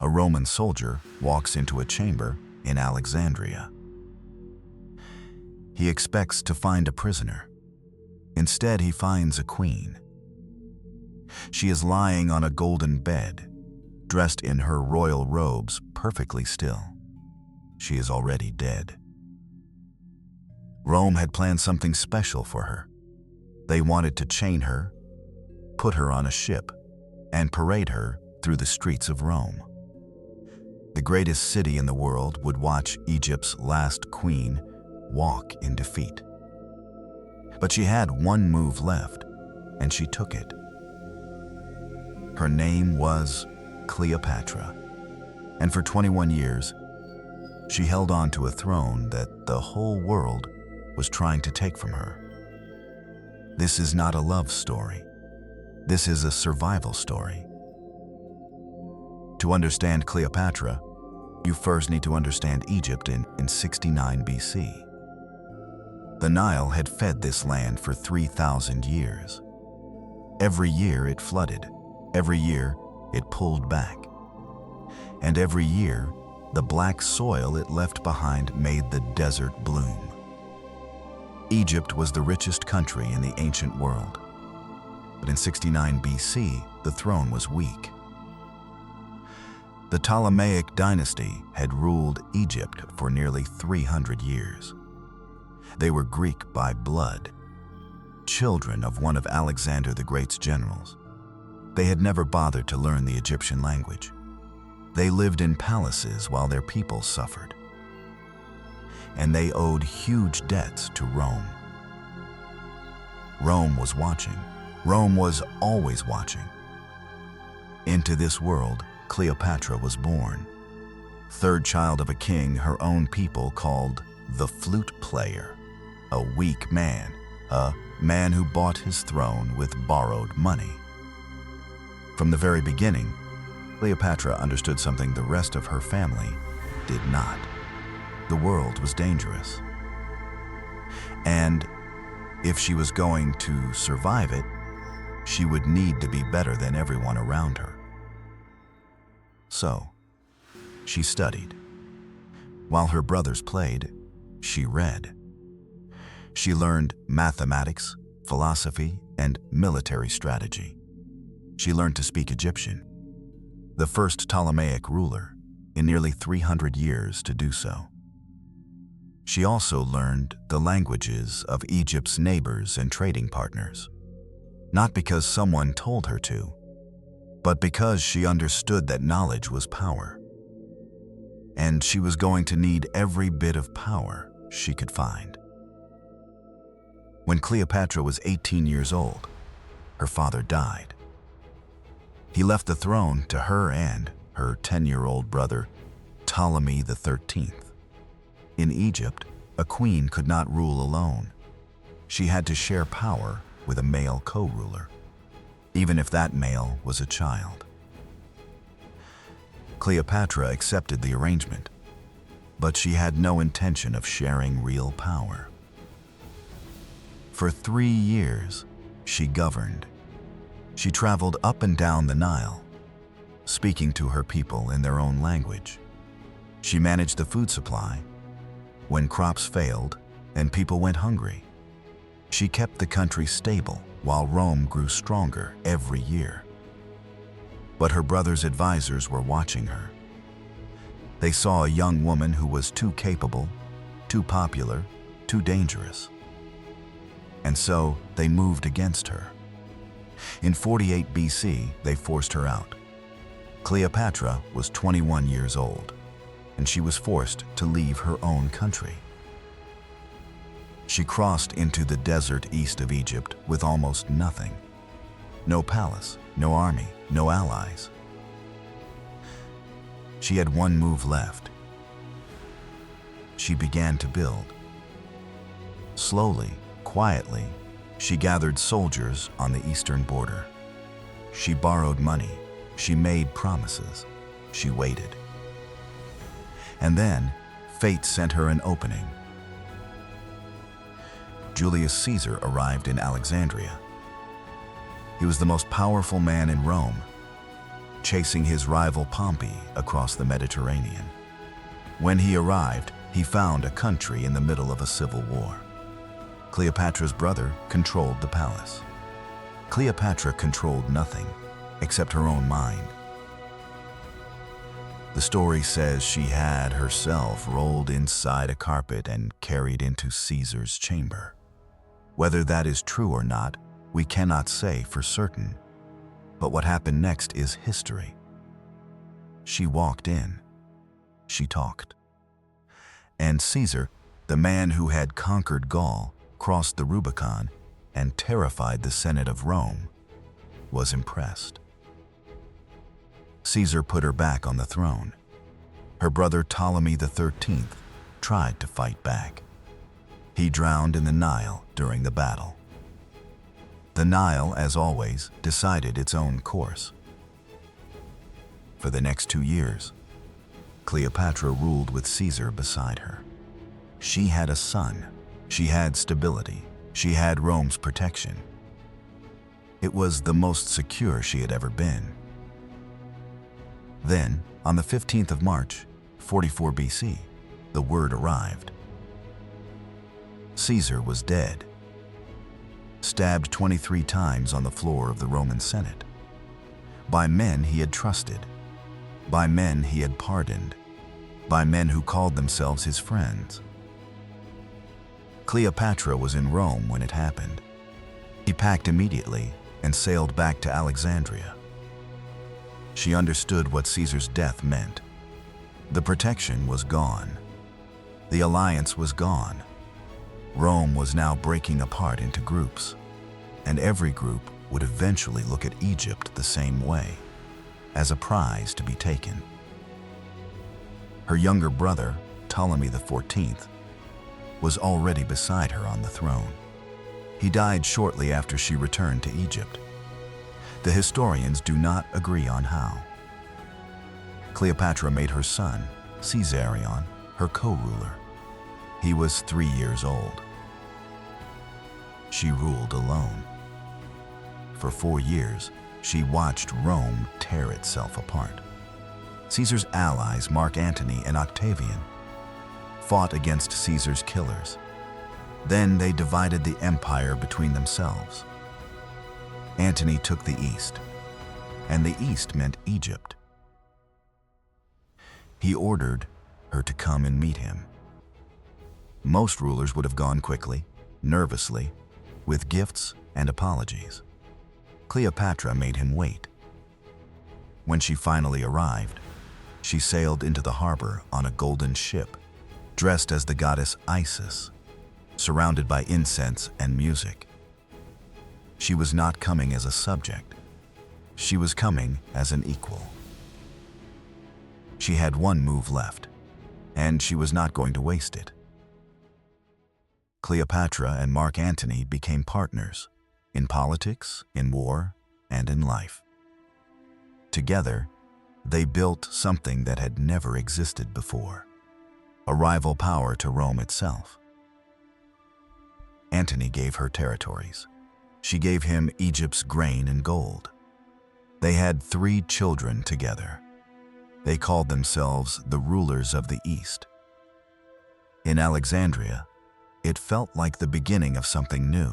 A Roman soldier walks into a chamber in Alexandria. He expects to find a prisoner. Instead, he finds a queen. She is lying on a golden bed, dressed in her royal robes, perfectly still. She is already dead. Rome had planned something special for her. They wanted to chain her, put her on a ship, and parade her through the streets of Rome. The greatest city in the world would watch Egypt's last queen walk in defeat. But she had one move left, and she took it. Her name was Cleopatra, and for 21 years, she held on to a throne that the whole world was trying to take from her. This is not a love story. This is a survival story. To understand Cleopatra, you first need to understand Egypt in 69 BC. The Nile had fed this land for 3,000 years. Every year it flooded. Every year it pulled back. And every year, the black soil it left behind made the desert bloom. Egypt was the richest country in the ancient world. But in 69 BC, the throne was weak. The Ptolemaic dynasty had ruled Egypt for nearly 300 years. They were Greek by blood, children of one of Alexander the Great's generals. They had never bothered to learn the Egyptian language. They lived in palaces while their people suffered. And they owed huge debts to Rome. Rome was watching. Rome was always watching. Into this world, Cleopatra was born. Third child of a king her own people called the flute player, a weak man, a man who bought his throne with borrowed money. From the very beginning, Cleopatra understood something the rest of her family did not. The world was dangerous. And if she was going to survive it, she would need to be better than everyone around her. So, she studied. While her brothers played, she read. She learned mathematics, philosophy, and military strategy. She learned to speak Egyptian, the first Ptolemaic ruler in nearly 300 years to do so. She also learned the languages of Egypt's neighbors and trading partners, not because someone told her to, but because she understood that knowledge was power. And she was going to need every bit of power she could find. When Cleopatra was 18 years old, her father died. He left the throne to her and her 10-year-old brother, Ptolemy XIII. In Egypt, a queen could not rule alone. She had to share power with a male co-ruler, even if that male was a child. Cleopatra accepted the arrangement, but she had no intention of sharing real power. For 3 years, she governed. She traveled up and down the Nile, speaking to her people in their own language. She managed the food supply when crops failed and people went hungry. She kept the country stable while Rome grew stronger every year. But her brother's advisors were watching her. They saw a young woman who was too capable, too popular, too dangerous. And so they moved against her. In 48 BC, they forced her out. Cleopatra was 21 years old, and she was forced to leave her own country. She crossed into the desert east of Egypt with almost nothing. No palace, no army, no allies. She had one move left. She began to build. Slowly, quietly, she gathered soldiers on the eastern border. She borrowed money. She made promises. She waited. And then, fate sent her an opening. Julius Caesar arrived in Alexandria. He was the most powerful man in Rome. chasing his rival Pompey across the Mediterranean. When he arrived, he found a country in the middle of a civil war. Cleopatra's brother controlled the palace. Cleopatra controlled nothing except her own mind. The story says she had herself rolled inside a carpet and carried into Caesar's chamber. Whether that is true or not, we cannot say for certain. But what happened next is history. She walked in. She talked. And Caesar, the man who had conquered Gaul, crossed the Rubicon, and terrified the Senate of Rome, was impressed. Caesar put her back on the throne. Her brother Ptolemy XIII tried to fight back. He drowned in the Nile during the battle. The Nile, as always, decided its own course. For the next 2 years, Cleopatra ruled with Caesar beside her. She had a son. She had stability. She had Rome's protection. It was the most secure she had ever been. Then, on the 15th of March, 44 BC, the word arrived. Caesar was dead, stabbed 23 times on the floor of the Roman Senate, by men he had trusted, by men he had pardoned, by men who called themselves his friends. Cleopatra was in Rome when it happened. He packed immediately and sailed back to Alexandria. She understood what Caesar's death meant. The protection was gone. The alliance was gone. Rome was now breaking apart into groups, and every group would eventually look at Egypt the same way, as a prize to be taken. Her younger brother, Ptolemy XIV, was already beside her on the throne. He died shortly after she returned to Egypt. The historians do not agree on how. Cleopatra made her son, Caesarion, her co-ruler. He was 3 years old. She ruled alone. For 4 years, she watched Rome tear itself apart. Caesar's allies, Mark Antony and Octavian, fought against Caesar's killers. Then they divided the empire between themselves. Antony took the east, and the east meant Egypt. He ordered her to come and meet him. Most rulers would have gone quickly, nervously, with gifts and apologies. Cleopatra made him wait. When she finally arrived, she sailed into the harbor on a golden ship, dressed as the goddess Isis, surrounded by incense and music. She was not coming as a subject. She was coming as an equal. She had one move left, and she was not going to waste it. Cleopatra and Mark Antony became partners in politics, in war, and in life. Together, they built something that had never existed before, a rival power to Rome itself. Antony gave her territories. She gave him Egypt's grain and gold. They had 3 children together. They called themselves the rulers of the East. In Alexandria, it felt like the beginning of something new.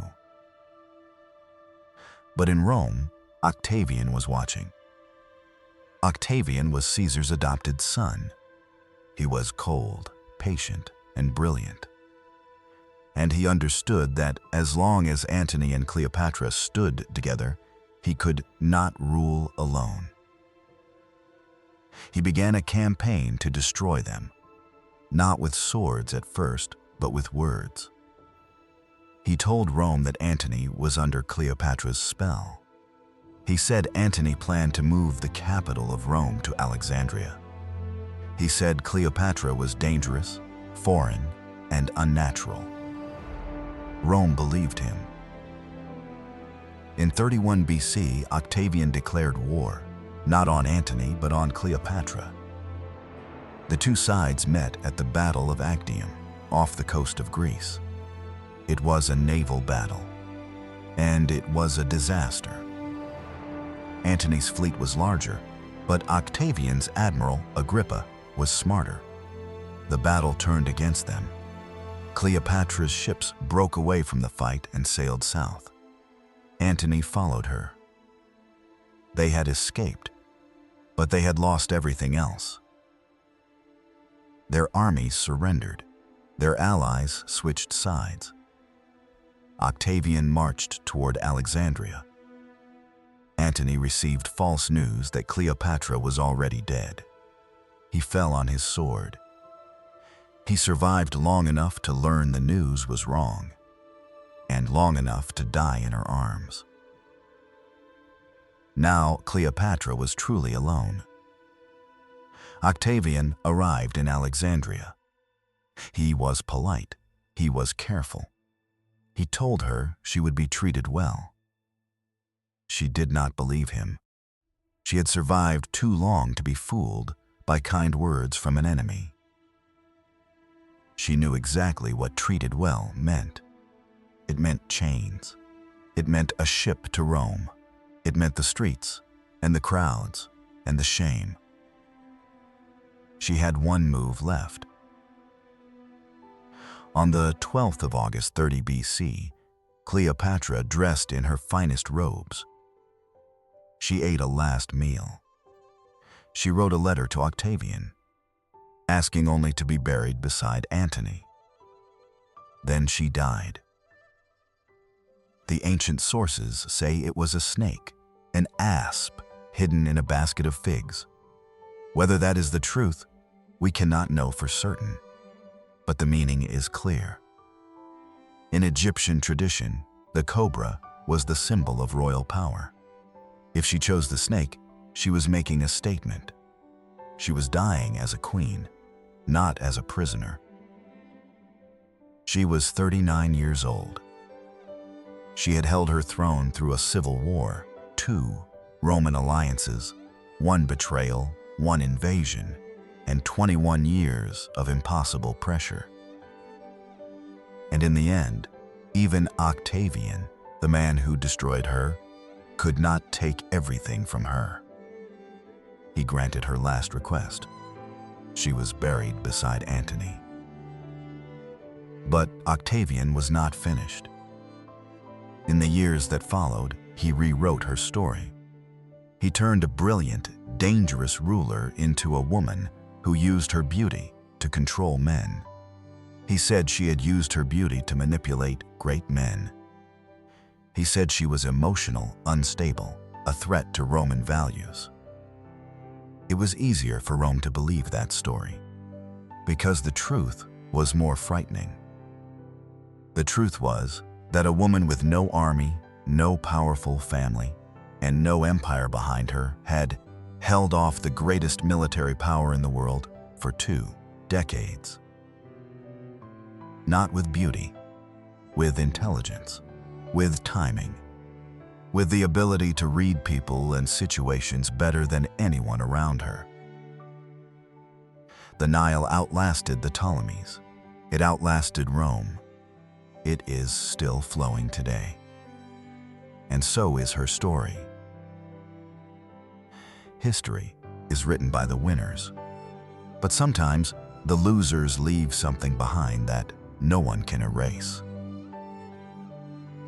But in Rome, Octavian was watching. Octavian was Caesar's adopted son. He was cold, patient, and brilliant. And he understood that as long as Antony and Cleopatra stood together, he could not rule alone. He began a campaign to destroy them, not with swords at first, but with words. He told Rome that Antony was under Cleopatra's spell. He said Antony planned to move the capital of Rome to Alexandria. He said Cleopatra was dangerous, foreign, and unnatural. Rome believed him. In 31 BC, Octavian declared war, not on Antony, but on Cleopatra. The two sides met at the Battle of Actium, off the coast of Greece. It was a naval battle, and it was a disaster. Antony's fleet was larger, But Octavian's admiral, Agrippa, was smarter. The battle turned against them. Cleopatra's ships broke away from the fight and sailed south. Antony followed her. They had escaped, but they had lost everything else. Their armies surrendered. Their allies switched sides. Octavian marched toward Alexandria. Antony received false news that Cleopatra was already dead. He fell on his sword. He survived long enough to learn the news was wrong, and long enough to die in her arms. Now Cleopatra was truly alone. Octavian arrived in Alexandria. He was polite. He was careful. He told her she would be treated well. She did not believe him. She had survived too long to be fooled by kind words from an enemy. She knew exactly what treated well meant. It meant chains. It meant a ship to Rome. It meant the streets, and the crowds, and the shame. She had one move left. On the 12th of August 30 BC, Cleopatra dressed in her finest robes. She ate a last meal. She wrote a letter to Octavian, asking only to be buried beside Antony. Then she died. The ancient sources say it was a snake, an asp hidden in a basket of figs. Whether that is the truth, we cannot know for certain, but the meaning is clear. In Egyptian tradition, the cobra was the symbol of royal power. If she chose the snake, she was making a statement. She was dying as a queen, not as a prisoner. She was 39 years old. She had held her throne through a civil war, 2 Roman alliances, 1 betrayal, 1 invasion, and 21 years of impossible pressure. And in the end, even Octavian, the man who destroyed her, could not take everything from her. He granted her last request. She was buried beside Antony. But Octavian was not finished. In the years that followed, he rewrote her story. He turned a brilliant, dangerous ruler into a woman who used her beauty to control men. He said she had used her beauty to manipulate great men. He said she was emotional, unstable, a threat to Roman values. It was easier for Rome to believe that story, because the truth was more frightening. The truth was that a woman with no army, no powerful family, and no empire behind her had held off the greatest military power in the world for 2 decades. Not with beauty, with intelligence, with timing, with the ability to read people and situations better than anyone around her. The Nile outlasted the Ptolemies. It outlasted Rome. It is still flowing today. And so is her story. History is written by the winners, but sometimes the losers leave something behind that no one can erase.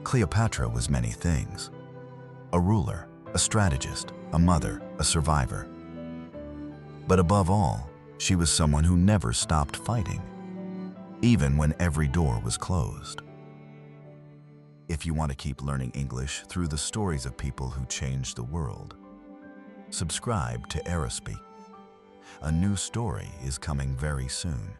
Cleopatra was many things: a ruler, a strategist, a mother, a survivor. But above all, she was someone who never stopped fighting, even when every door was closed. If you want to keep learning English through the stories of people who changed the world, subscribe to EraSpeak. A new story is coming very soon.